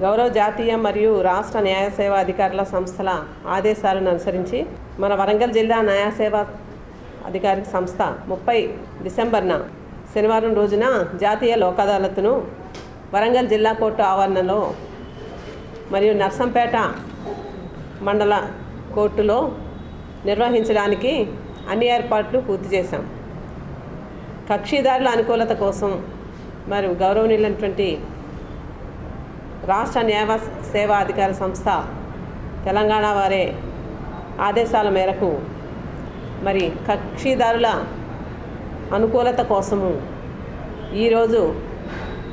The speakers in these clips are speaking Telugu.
గౌరవ జాతీయ మరియు రాష్ట్ర న్యాయ సేవా అధికారుల సంస్థల ఆదేశాలను అనుసరించి మన వరంగల్ జిల్లా న్యాయ సేవా అధికారిక సంస్థ 30 డిసెంబర్న శనివారం రోజున జాతీయ లోక్ అదాలత్ను వరంగల్ జిల్లా కోర్టు ఆవరణలో మరియు నర్సంపేట మండల కోర్టులో నిర్వహించడానికి అన్ని ఏర్పాట్లు పూర్తి చేశాం. కక్షిదారుల అనుకూలత కోసం మరియు గౌరవనీయులైనటువంటి రాష్ట్ర న్యాయ సేవా అధికార సంస్థ తెలంగాణ వారి ఆదేశాల మేరకు మరి కక్షిదారుల అనుకూలత కోసము ఈరోజు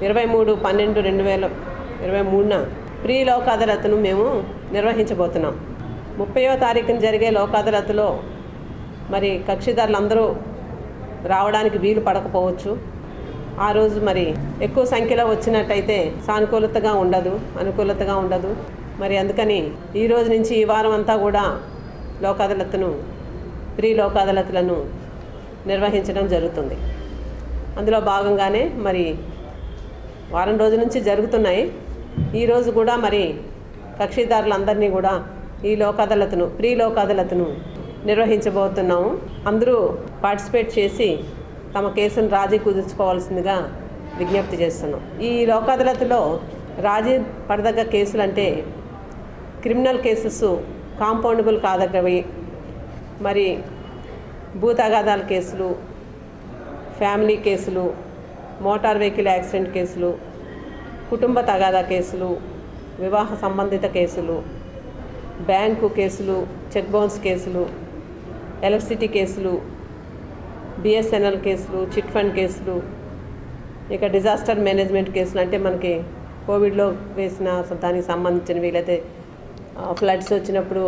23/12/2023న ప్రీ లోక్ అదాలత్ను మేము నిర్వహించబోతున్నాం. 30వ తారీఖున జరిగే లోక్ అదాలత్లో మరి కక్షిదారులందరూ రావడానికి వీలు పడకపోవచ్చు. ఆ రోజు మరి ఎక్కువ సంఖ్యలో వచ్చినట్టయితే సానుకూలతగా ఉండదు, అనుకూలతగా ఉండదు. మరి అందుకని ఈ రోజు నుంచి ఈ వారం అంతా కూడా లోక్ అదాలత్ను ప్రీ లోక్ అదాలత్లను నిర్వహించడం జరుగుతుంది. అందులో భాగంగానే మరి వారం రోజుల నుంచి జరుగుతున్నాయి. ఈరోజు కూడా మరి కక్షిదారులందరినీ కూడా ఈ లోక్ అదాలత్ను ప్రీ లోక్ అదాలత్ను నిర్వహించబోతున్నాము. అందరూ పార్టిసిపేట్ చేసి తమ కేసును రాజీ కుదుర్చుకోవాల్సిందిగా విజ్ఞప్తి చేస్తున్నాం. ఈ లోక్ అదాలత్లో రాజీ పడదగ్గ కేసులు అంటే క్రిమినల్ కేసెస్, కాంపౌండబుల్ కాదగ్గవి, మరి భూ తగాదాల కేసులు, ఫ్యామిలీ కేసులు, మోటార్ వెహికల్ యాక్సిడెంట్ కేసులు, కుటుంబ తగాదా కేసులు, వివాహ సంబంధిత కేసులు, బ్యాంకు కేసులు, చెక్ బౌన్స్ కేసులు, ఎలక్ట్రిసిటీ కేసులు, బిఎస్ఎన్ఎల్ కేసులు, చిట్ ఫండ్ కేసులు, ఇక డిజాస్టర్ మేనేజ్మెంట్ కేసులు అంటే మనకి కోవిడ్లో వేసిన దానికి సంబంధించినవి, లేకపోతే ఫ్లడ్స్ వచ్చినప్పుడు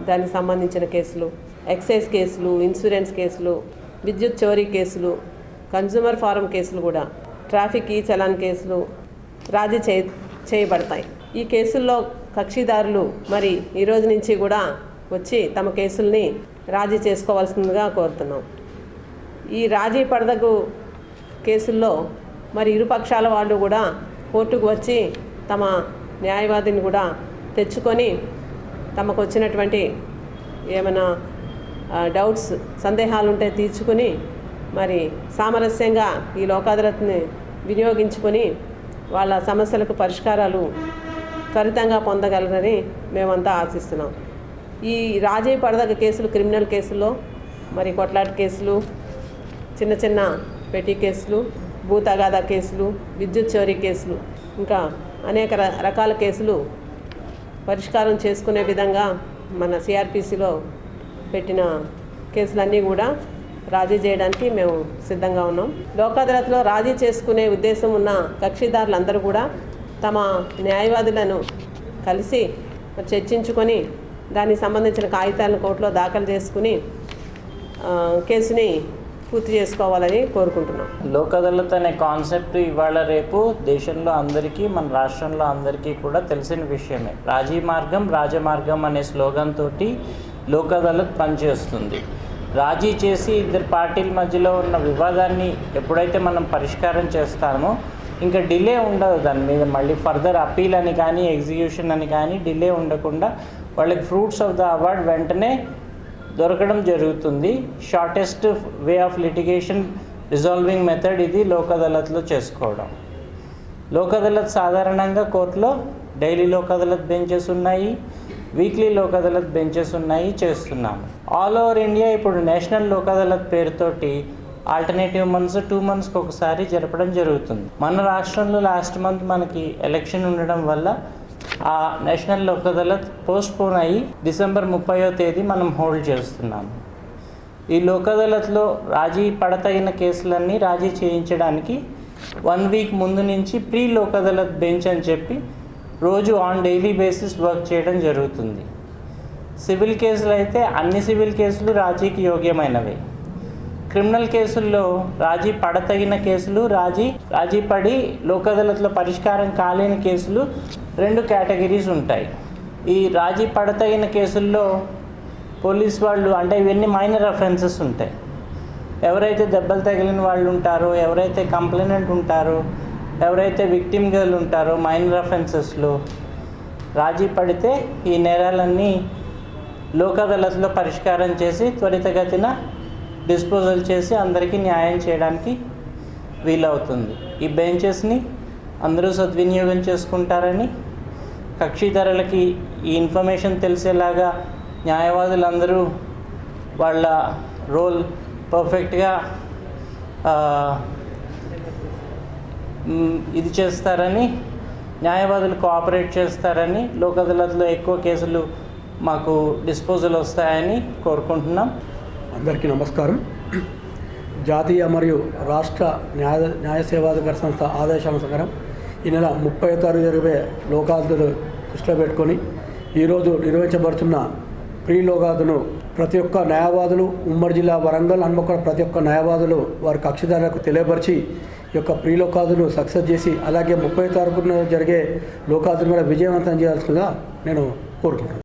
దానికి సంబంధించిన కేసులు, ఎక్సైజ్ కేసులు, ఇన్సూరెన్స్ కేసులు, విద్యుత్ చోరీ కేసులు, కన్జ్యూమర్ ఫారం కేసులు, కూడా ట్రాఫిక్ ఈ చలాన్ కేసులు రాజీ చేయబడతాయి. ఈ కేసుల్లో కక్షిదారులు మరి ఈరోజు నుంచి కూడా వచ్చి తమ కేసుల్ని రాజీ చేసుకోవాల్సిందిగా కోరుతున్నాం. ఈ రాజీ పడదగు కేసుల్లో మరి ఇరుపక్షాల వాళ్ళు కూడా కోర్టుకు వచ్చి తమ న్యాయవాదిని కూడా తెచ్చుకొని తమకు వచ్చినటువంటి ఏమైనా డౌట్స్, సందేహాలు ఉంటే తీర్చుకొని మరి సామరస్యంగా ఈ లోక్ అదాలత్ని వినియోగించుకొని వాళ్ళ సమస్యలకు పరిష్కారాలు త్వరితంగా పొందగలరని మేమంతా ఆశిస్తున్నాం. ఈ రాజీ పడదగ్గ కేసులు క్రిమినల్ కేసుల్లో మరి కొట్లాట కేసులు, చిన్న చిన్న పెటీ కేసులు, భూ తగాదా కేసులు, విద్యుత్ చోరీ కేసులు, ఇంకా అనేక రకాల కేసులు పరిష్కారం చేసుకునే విధంగా మన సిఆర్పిసిలో పెట్టిన కేసులన్నీ కూడా రాజీ చేయడానికి మేము సిద్ధంగా ఉన్నాం. లోక్ అదాలత్లో రాజీ చేసుకునే ఉద్దేశం ఉన్న కక్షిదారులందరూ కూడా తమ న్యాయవాదులను కలిసి చర్చించుకొని దానికి సంబంధించిన కాగితాలను కోర్టులో దాఖలు చేసుకుని కేసుని పూర్తి చేసుకోవాలని కోరుకుంటున్నాం. లోక్ అదాలత్ అనే కాన్సెప్ట్ ఇవాళ రేపు దేశంలో అందరికీ, మన రాష్ట్రంలో అందరికీ కూడా తెలిసిన విషయమే. రాజీ మార్గం రాజమార్గం అనే స్లోగన్ తోటి లోక్ అదాలత్ పనిచేస్తుంది. రాజీ చేసి ఇద్దరు పార్టీల మధ్యలో ఉన్న వివాదాన్ని ఎప్పుడైతే మనం పరిష్కారం చేస్తామో ఇంకా డిలే ఉండదు. దాని మీద మళ్ళీ ఫర్దర్ అపీల్ అని కానీ, ఎగ్జిక్యూషన్ అని కానీ డిలే ఉండకుండా వాళ్ళకి ఫ్రూట్స్ ఆఫ్ ద అవార్డ్ వెంటనే దొరకడం జరుగుతుంది. Shortest way of litigation resolving method ఇది లోక్ అదాలత్లో చేసుకోవడం. లోక్ అదాలత్ సాధారణంగా కోర్టులో డైలీ లోక్ అదాలత్ బెంచెస్ ఉన్నాయి, వీక్లీ లోక్ అదాలత్ బెంచెస్ ఉన్నాయి, చేస్తున్నాము. ఆల్ ఓవర్ ఇండియా ఇప్పుడు నేషనల్ లోక్ అదాలత్ పేరుతోటి ఆల్టర్నేటివ్ మంత్స్ 2 మంత్స్కి ఒకసారి జరపడం జరుగుతుంది. మన రాష్ట్రంలో లాస్ట్ మంత్ మనకి ఎలక్షన్ ఉండడం వల్ల ఆ నేషనల్ లోక్ అదాలత్ పోస్ట్పోన్ అయ్యి డిసెంబర్ 30వ తేదీ మనం హోల్డ్ చేస్తున్నాము. ఈ లోక్ అదాలత్లో రాజీ పడతగిన కేసులన్నీ రాజీ చేయించడానికి 1 వీక్ ముందు నుంచి ప్రీ లోక్ అదాలత్ బెంచ్ అని చెప్పి రోజు ఆన్ డైలీ బేసిస్ వర్క్ చేయడం జరుగుతుంది. సివిల్ కేసులు అయితే అన్ని సివిల్ కేసులు రాజీకి యోగ్యమైనవే. క్రిమినల్ కేసుల్లో రాజీ పడతగిన కేసులు, రాజీ పడి లోక్ అదాలత్లో పరిష్కారం కాలేని కేసులు 2 కేటగిరీస్ ఉంటాయి. ఈ రాజీ పడతగిన కేసుల్లో పోలీస్ వాళ్ళు, అంటే ఇవన్నీ మైనర్ అఫెన్సెస్ ఉంటాయి. ఎవరైతే దెబ్బలు తగిలిన వాళ్ళు ఉంటారో, ఎవరైతే కంప్లైనెంట్ ఉంటారో ఎవరైతే విక్టిమ్ గర్ల్ ఉంటారో మైనర్ అఫెన్సెస్లో రాజీ పడితే ఈ నేరాలన్నీ లోక్ అదాలత్లో పరిష్కారం చేసి త్వరితగతిన డిస్పోజల్ చేసి అందరికీ న్యాయం చేయడానికి వీలవుతుంది. ఈ బెంచెస్ని అందరూ సద్వినియోగం చేసుకుంటారని, కక్షిదారులకి ఈ ఇన్ఫర్మేషన్ తెలిసేలాగా న్యాయవాదులందరూ వాళ్ళ రోల్ పర్ఫెక్ట్గా ఇది చేస్తారని, న్యాయవాదులు కోఆపరేట్ చేస్తారని, లోక్ అదాలత్లో ఎక్కువ కేసులు మాకు డిస్పోజల్ వస్తాయని కోరుకుంటున్నాం. అందరికీ నమస్కారం. జాతీయ మరియు రాష్ట్ర న్యాయ సేవాధికార సంస్థ ఆదేశానుసారం ఈ నెల 30వ తారీఖు జరిగే లోక్ అదాలత్ను దృష్టిలో పెట్టుకొని ఈరోజు నిర్వహించబడుతున్న ప్రీ లోక్ అదాలత్ను ప్రతి ఒక్క న్యాయవాదులు, ఉమ్మడి జిల్లా వరంగల్, హన్మకొండ ప్రతి ఒక్క న్యాయవాదులు వారి కక్షిదారులకు తెలియపరిచి ఈ యొక్క ప్రీ లోక్ అదాలత్ను సక్సెస్ చేసి అలాగే 30వ తారీఖున జరిగే లోక్ అదాలత్ను కూడా విజయవంతం చేయాల్సిందిగా నేను కోరుకుంటున్నాను.